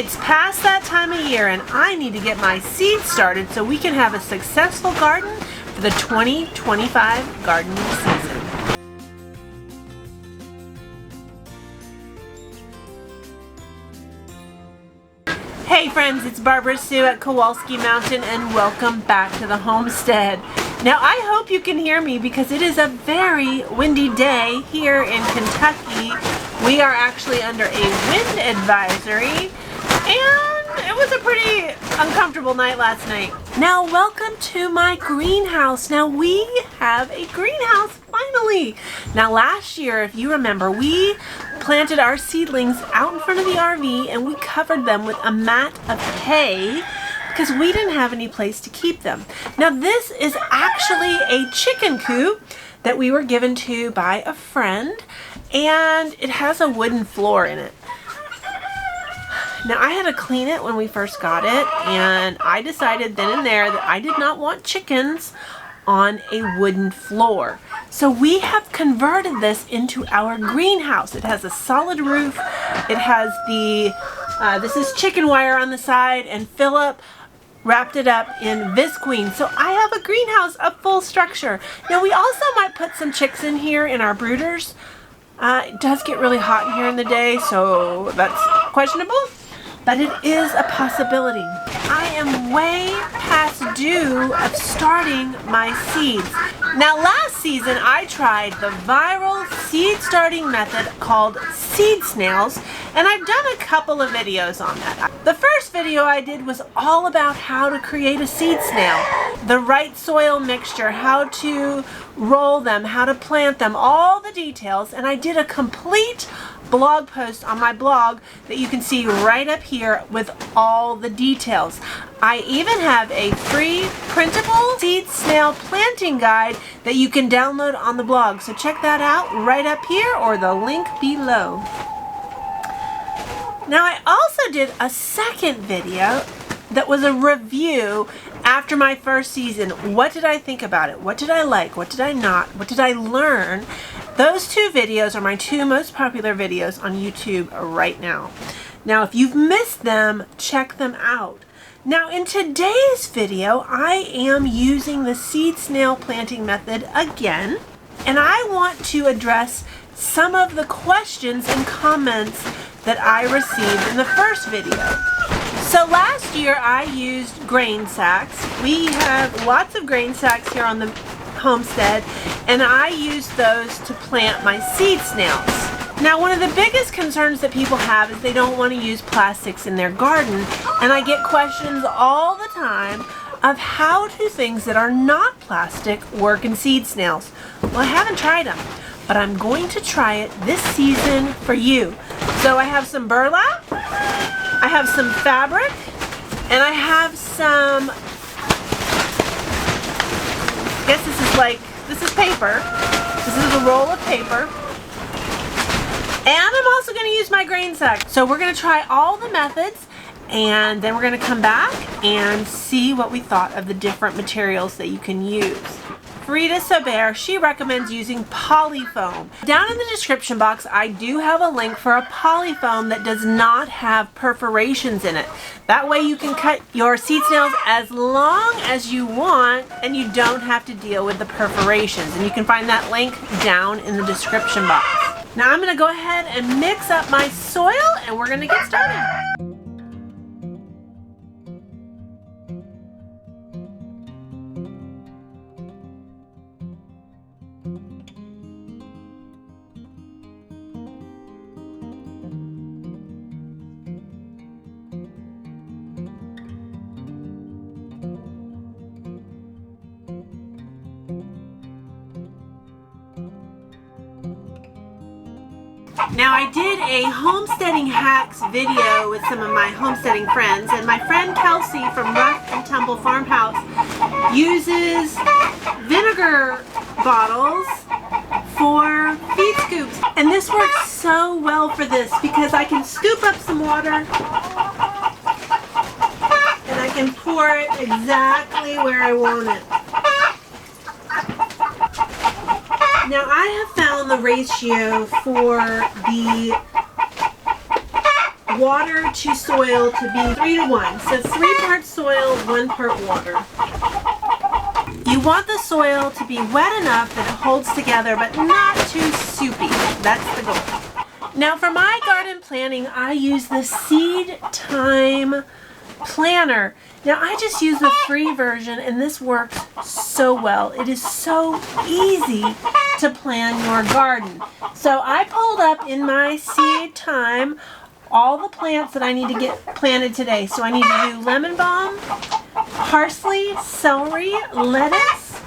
It's past that time of year and I need to get my seeds started so we can have a successful garden for the 2025 gardening season. Hey friends, it's Barbara Sue at Kowalski Mountain and welcome back to the homestead. Now I hope you can hear me because it is a very windy day here in Kentucky. We are actually under a wind advisory and it was a pretty uncomfortable night last night. Now welcome to my greenhouse. Now we have a greenhouse finally. Now last year, if you remember, we planted our seedlings out in front of the RV and we covered them with a mat of hay because we didn't have any place to keep them. Now this is actually a chicken coop that we were given to by a friend and it has a wooden floor in it. Now I had to clean it when we first got it and I decided then and there that I did not want chickens on a wooden floor. So we have converted this into our greenhouse. It has a solid roof. It has the, this is chicken wire on the side and Philip wrapped it up in visqueen. So I have a greenhouse, a full structure. Now we also might put some chicks in here in our brooders. It does get really hot in here in the day, so that's questionable. But it is a possibility. I am way past due of starting my seeds. Now last season I tried the viral seed starting method called seed snails and I've done a couple of videos on that. The first video I did was all about how to create a seed snail, the right soil mixture, how to roll them, how to plant them, all the details, and I did a complete blog post on my blog that you can see right up here with all the details. I even have a free printable seed snail planting guide that you can download on the blog. So check that out right up here or the link below. Now I also did a second video that was a review after my first season. What did I think about it? What did I like? What did I not? What did I learn? Those two videos are my two most popular videos on YouTube right now. Now, if you've missed them, check them out. Now, in today's video, I am using the seed snail planting method again, and I want to address some of the questions and comments that I received in the first video. So last year, I used grain sacks. We have lots of grain sacks here on the homestead and I use those to plant my seed snails. Now one of the biggest concerns that people have is they don't want to use plastics in their garden, and I get questions all the time of how do things that are not plastic work in seed snails. Well, I haven't tried them, but I'm going to try it this season for you. So I have some burlap, I have some fabric, and I have some, I guess this is paper. This is a roll of paper. And I'm also going to use my grain sack. So we're going to try all the methods and then we're going to come back and see what we thought of the different materials that you can use. Frida Saber, she recommends using polyfoam. Down in the description box, I do have a link for a polyfoam that does not have perforations in it. That way you can cut your seed snails as long as you want and you don't have to deal with the perforations. And you can find that link down in the description box. Now I'm going to go ahead and mix up my soil and we're going to get started. Now I did a homesteading hacks video with some of my homesteading friends, and my friend Kelsey from Rough and Tumble Farmhouse uses vinegar bottles for feed scoops. And this works so well for this because I can scoop up some water and I can pour it exactly where I want it. Now I have found the ratio for the water to soil to be 3 to 1. So 3 parts soil, 1 part water. You want the soil to be wet enough that it holds together, but not too soupy. That's the goal. Now for my garden planning, I use the Seed Time Planner. Now I just use the free version and this works so well. It is so easy to plan your garden. So I pulled up in my Seed Time all the plants that I need to get planted today. So I need to do lemon balm, parsley, celery, lettuce,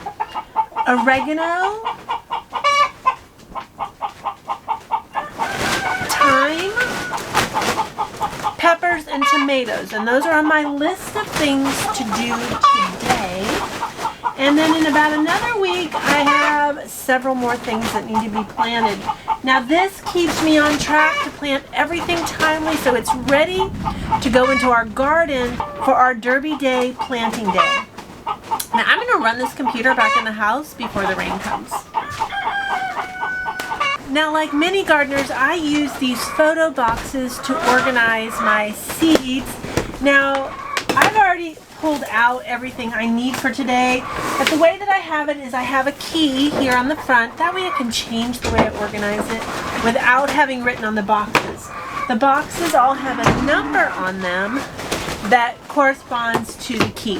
oregano, thyme, peppers, and tomatoes. And those are on my list of things to do today. And then in about another week, I have several more things that need to be planted. Now this keeps me on track to plant everything timely so it's ready to go into our garden for our Derby Day planting day. Now I'm going to run this computer back in the house before the rain comes. Now, like many gardeners, I use these photo boxes to organize my seeds. Now, I've already pulled out everything I need for today, but the way that I have it is I have a key here on the front. That way I can change the way I organize it without having written on the boxes. The boxes all have a number on them that corresponds to the key.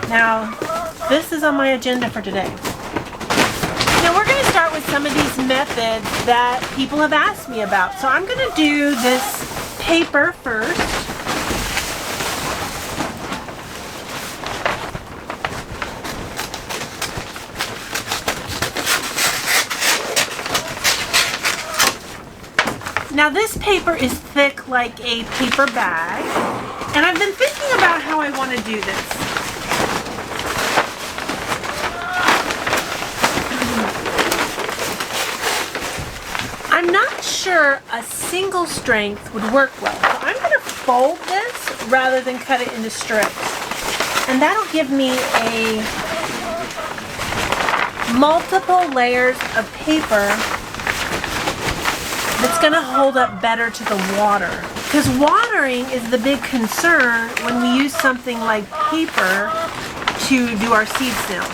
Now, this is on my agenda for today. Now we're going to start with some of these methods that people have asked me about. So I'm going to do this paper first. Now this paper is thick like a paper bag, and I've been thinking about how I want to do this. I'm not sure a single strength would work well, so I'm going to fold this rather than cut it into strips. And that'll give me a multiple layers of paper that's going to hold up better to the water. Because watering is the big concern when we use something like paper to do our seed snails.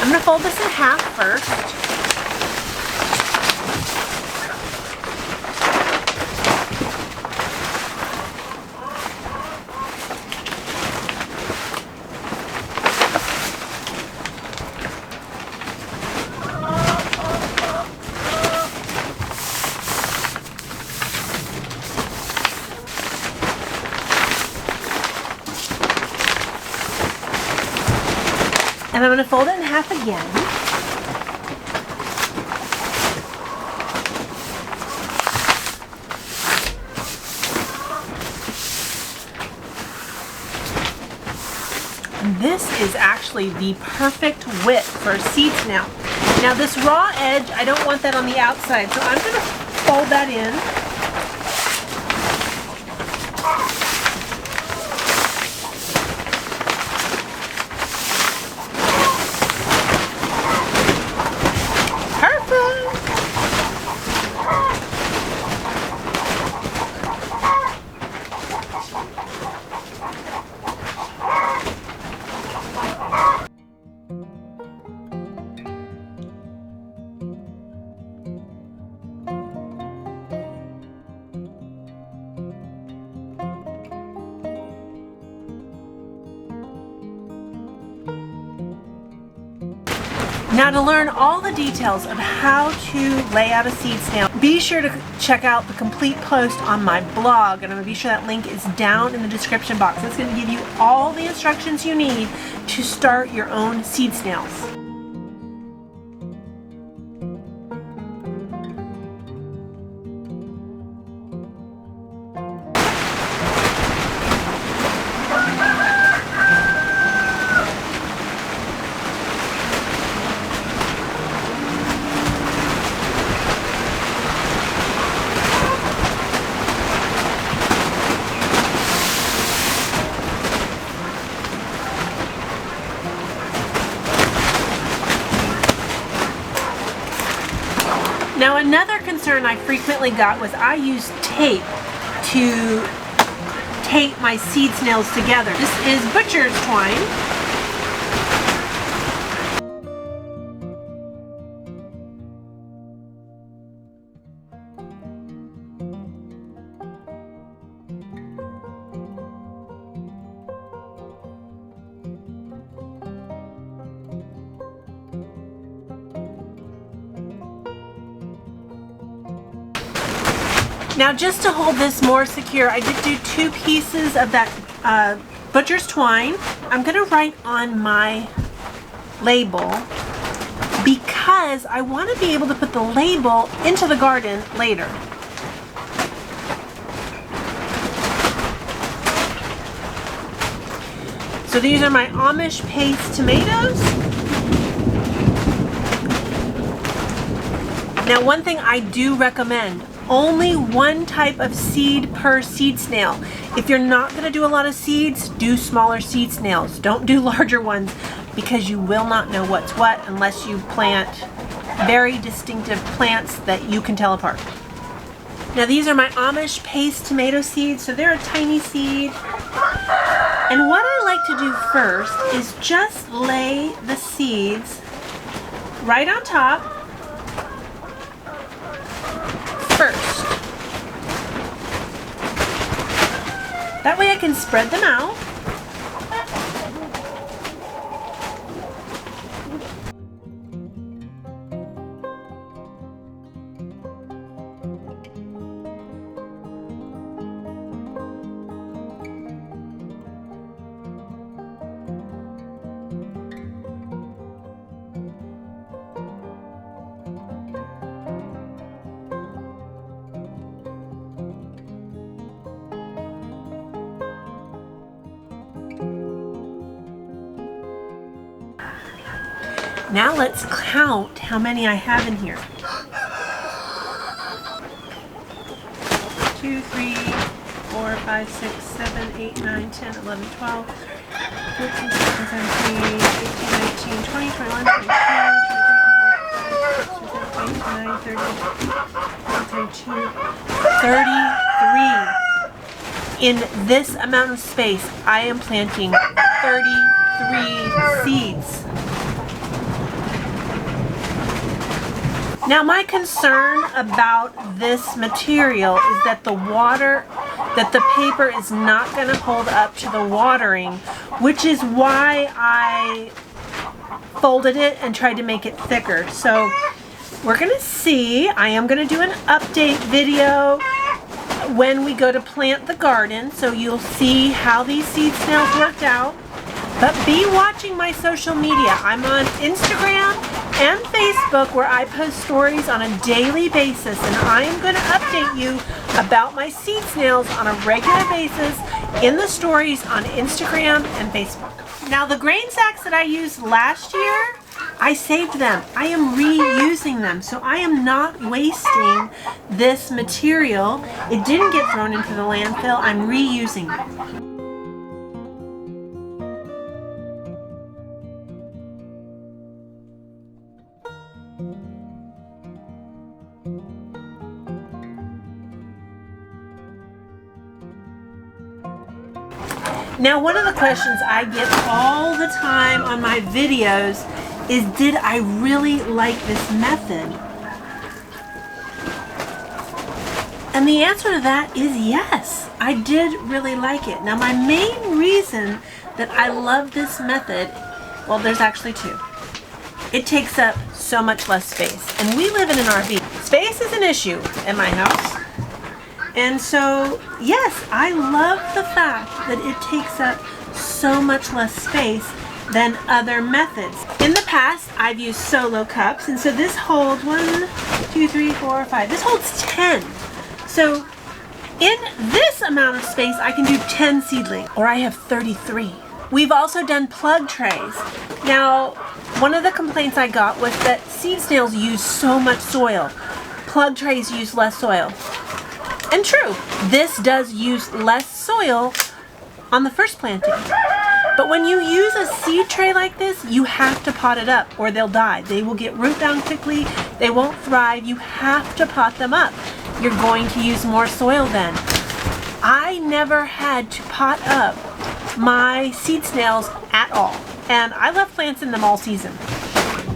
I'm going to fold this in half first. And I'm going to fold it in half again. And this is actually the perfect width for a seed snail. Now this raw edge, I don't want that on the outside, so I'm going to fold that in. Now to learn all the details of how to lay out a seed snail, be sure to check out the complete post on my blog, and I'm going to be sure that link is down in the description box. It's going to give you all the instructions you need to start your own seed snails. Now another concern I frequently got was I use tape to tape my seed snails together. This is butcher's twine. Now, just to hold this more secure, I did do 2 pieces of that butcher's twine. I'm going to write on my label because I want to be able to put the label into the garden later. So these are my Amish paste tomatoes. Now, one thing I do recommend, only 1 type of seed per seed snail. If you're not going to do a lot of seeds, do smaller seed snails. Don't do larger ones because you will not know what's what unless you plant very distinctive plants that you can tell apart. Now, these are my Amish paste tomato seeds, so they're a tiny seed. And what I like to do first is just lay the seeds right on top first. That way I can spread them out. Now let's count how many I have in here. 2, 3, 4, 5, 6, 7, 8, 9, 10, 11, 12, 14, 16, 17, 18, 19, 20, 21, 22, 23, 33. In this amount of space, I am planting 33 seeds. Now, my concern about this material is that the paper is not going to hold up to the watering, which is why I folded it and tried to make it thicker. So we're going to see. I am going to do an update video when we go to plant the garden, so you'll see how these seed snails worked out. But be watching my social media. I'm on Instagram and Facebook where I post stories on a daily basis, and I am going to update you about my seed snails on a regular basis in the stories on Instagram and Facebook. Now, the grain sacks that I used last year, I saved them. I am reusing them, so I am not wasting this material. It didn't get thrown into the landfill. I'm reusing it. Now, one of the questions I get all the time on my videos is, did I really like this method? And the answer to that is yes, I did really like it. Now, my main reason that I love this method, well, there's actually 2. It takes up so much less space. And we live in an RV. Space is an issue in my house. And so, yes, I love the fact that it takes up so much less space than other methods. In the past, I've used solo cups, and so this holds 1, 2, 3, 4, 5. This holds 10. So in this amount of space, I can do 10 seedlings, or I have 33. We've also done plug trays. Now, one of the complaints I got was that seed snails use so much soil. Plug trays use less soil. And true, this does use less soil on the first planting. But when you use a seed tray like this, you have to pot it up or they'll die. They will get root bound quickly, they won't thrive. You have to pot them up. You're going to use more soil then. I never had to pot up my seed snails at all. And I love plants in them all season.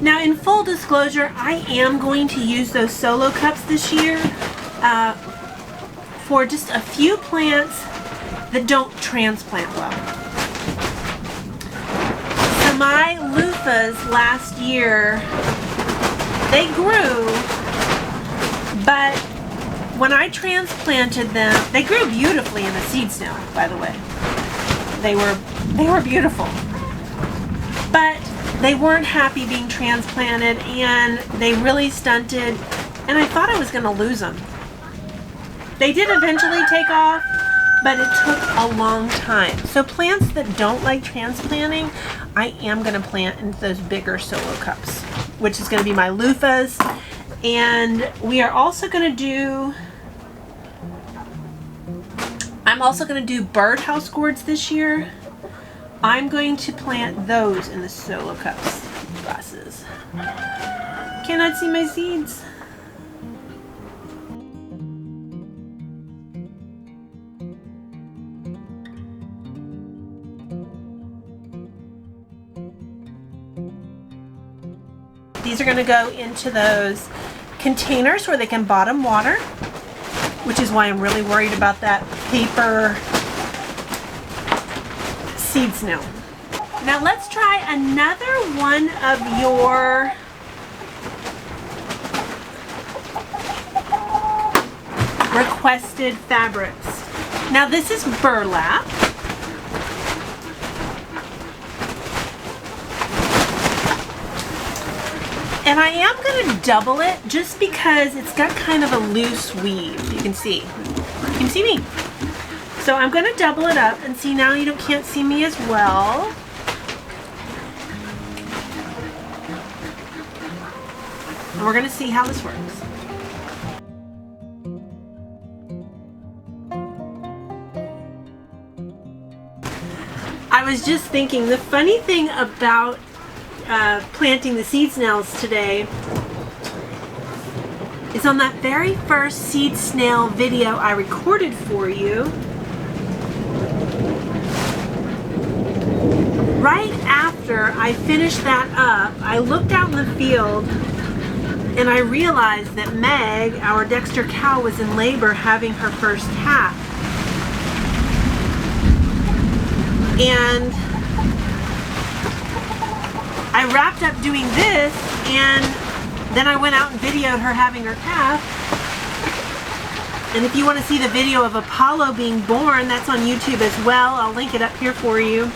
Now, in full disclosure, I am going to use those solo cups this year for just a few plants that don't transplant well. So my loofahs last year, they grew, but when I transplanted them, they grew beautifully in the seed snail, by the way. They were beautiful. But they weren't happy being transplanted and they really stunted, and I thought I was going to lose them. They did eventually take off, but it took a long time. So plants that don't like transplanting, I am going to plant into those bigger solo cups, which is going to be my loofahs. And we are also going to do, I'm also going to do birdhouse gourds this year. I'm going to plant those in the solo cups glasses. Cannot see my seeds. These are going to go into those containers where they can bottom water, which is why I'm really worried about that paper seed snail. Now let's try another one of your requested fabrics. Now this is burlap. And I am going to double it just because it's got kind of a loose weave. You can see. You can see me. So I'm going to double it up, and see, now you can't see me as well. And we're going to see how this works. I was just thinking, the funny thing about planting the seed snails today is on that very first seed snail video I recorded for you. Right after I finished that up, I looked out in the field and I realized that Meg, our Dexter cow, was in labor having her first calf. And I wrapped up doing this, and then I went out and videoed her having her calf. And if you want to see the video of Apollo being born, that's on YouTube as well. I'll link it up here for you.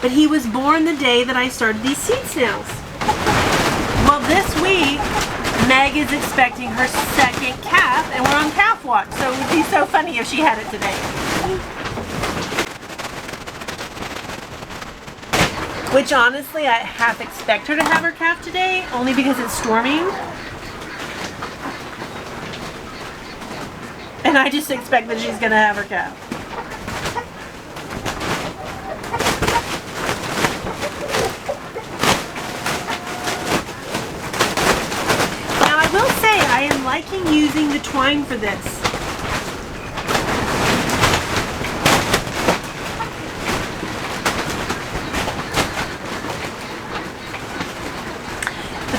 But he was born the day that I started these seed snails. Well, this week, Meg is expecting her second calf, and we're on calf watch, so it would be so funny if she had it today. Which honestly, I half expect her to have her calf today, only because it's storming. And I just expect that she's going to have her calf. Now I will say, I am liking using the twine for this.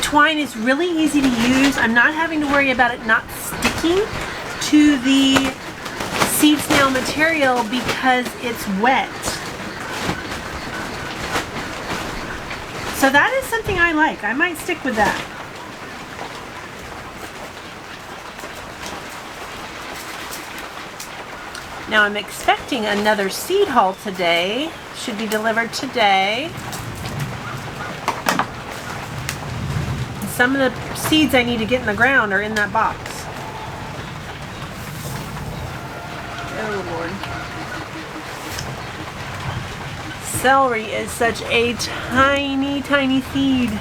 Twine is really easy to use. I'm not having to worry about it not sticking to the seed snail material because it's wet. So that is something I like. I might stick with that. Now I'm expecting another seed haul today. Should be delivered today. Some of the seeds I need to get in the ground are in that box. Oh Lord. Celery is such a tiny, tiny seed.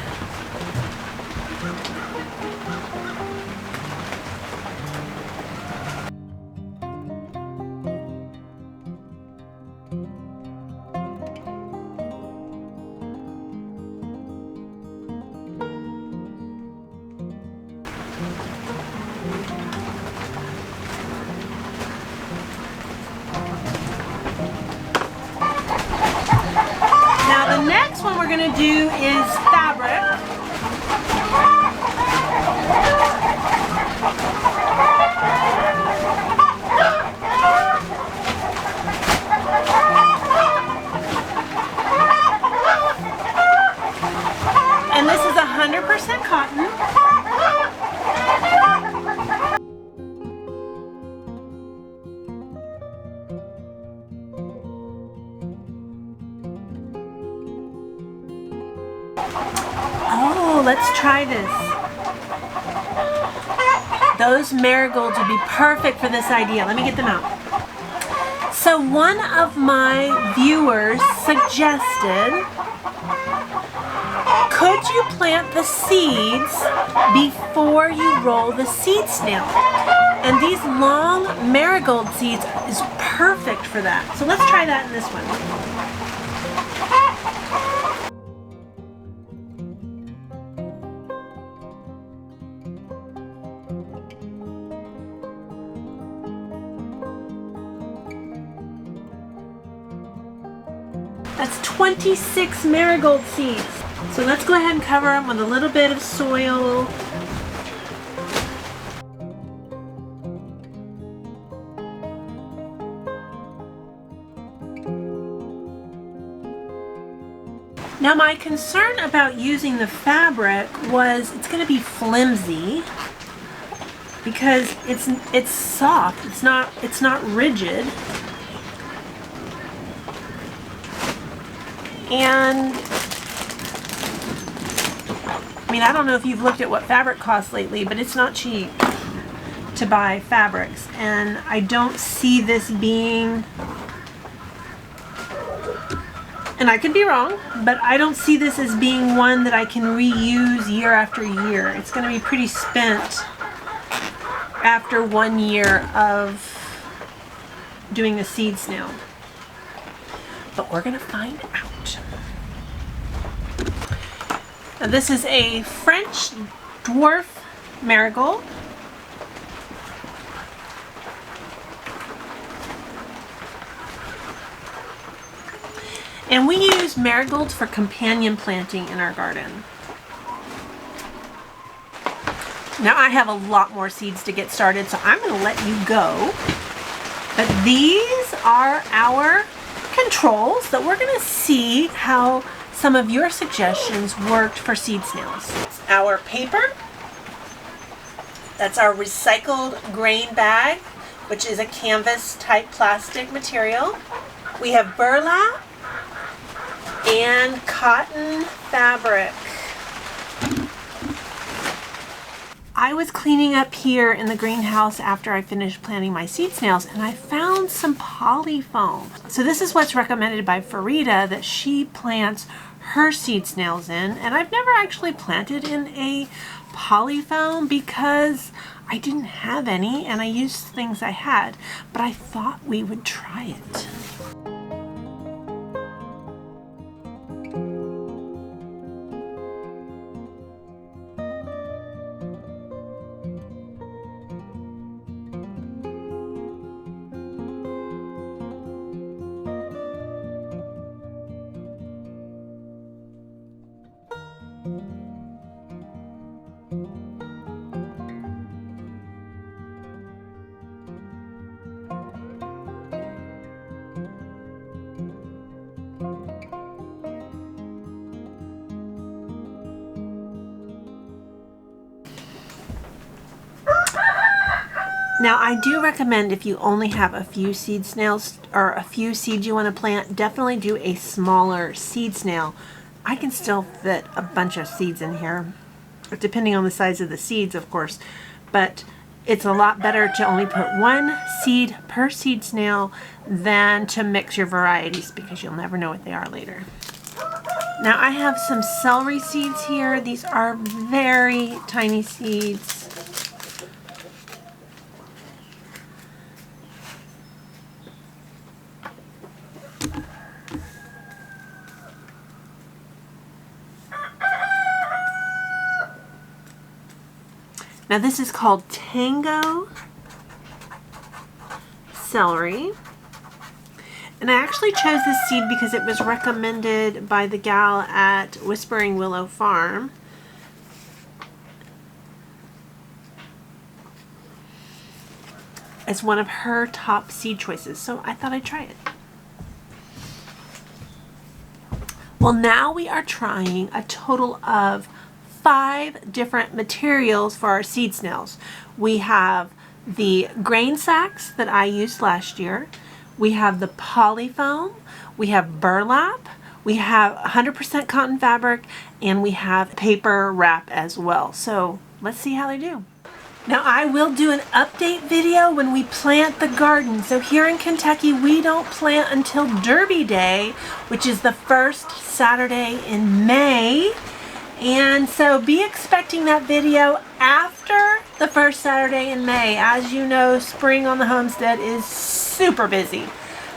we're going to do is fabric. And this is 100% cotton. Oh, let's try this. Those marigolds would be perfect for this idea. Let me get them out. So one of my viewers suggested, could you plant the seeds before you roll the seed snail? And these long marigold seeds is perfect for that. So let's try that in this one. That's 26 marigold seeds. So let's go ahead and cover them with a little bit of soil. Now my concern about using the fabric was it's going to be flimsy because it's soft. It's not rigid. And I mean, I don't know if you've looked at what fabric costs lately, but it's not cheap to buy fabrics. And I don't see this being, and I could be wrong, but I don't see this as being one that I can reuse year after year. It's going to be pretty spent after 1 year of doing a seed snail. But we're going to find out. Now this is a French dwarf marigold. And we use marigolds for companion planting in our garden. Now I have a lot more seeds to get started, so I'm going to let you go. But these are our controls that we're going to see how some of your suggestions worked for seed snails. Our paper, that's our recycled grain bag, which is a canvas type plastic material. We have burlap and cotton fabric. I was cleaning up here in the greenhouse after I finished planting my seed snails, and I found some polyfoam. So this is what's recommended by Farida that she plants her seed snails in, and I've never actually planted in a polyfoam because I didn't have any and I used things I had, but I thought we would try it. Now I do recommend if you only have a few seed snails or a few seeds you want to plant, definitely do a smaller seed snail. I can still fit a bunch of seeds in here, depending on the size of the seeds, of course, but it's a lot better to only put one seed per seed snail than to mix your varieties because you'll never know what they are later. Now I have some celery seeds here. These are very tiny seeds. Now this is called Tango celery. And I actually chose this seed because it was recommended by the gal at Whispering Willow Farm. It's one of her top seed choices, so I thought I'd try it. Well, now we are trying a total of 5 different materials for our seed snails. We have the grain sacks that I used last year. We have the polyfoam. We have burlap. We have 100% cotton fabric, and we have paper wrap as well. So let's see how they do. Now I will do an update video when we plant the garden. So here in Kentucky, we don't plant until Derby Day, which is the first Saturday in May. And so be expecting that video after the first Saturday in May. As you know, spring on the homestead is super busy.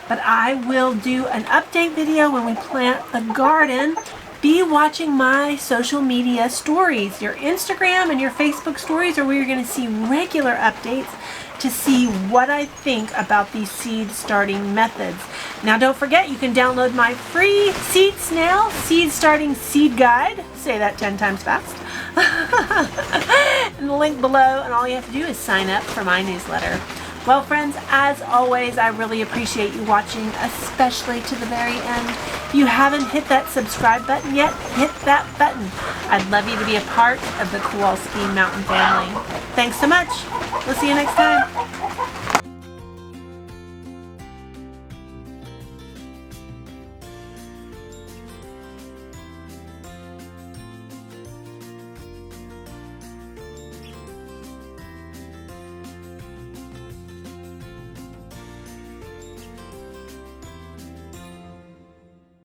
But I will do an update video when we plant the garden. Be watching my social media stories. Your Instagram and your Facebook stories are where you're going to see regular updates to see what I think about these seed starting methods. Now don't forget, you can download my free Seed Snail Seed Starting Seed Guide. Say that 10 times fast. In the link below, and all you have to do is sign up for my newsletter. Well friends, as always, I really appreciate you watching, especially to the very end. If you haven't hit that subscribe button yet, hit that button. I'd love you to be a part of the Kowalski Mountain family. Thanks so much. We'll see you next time.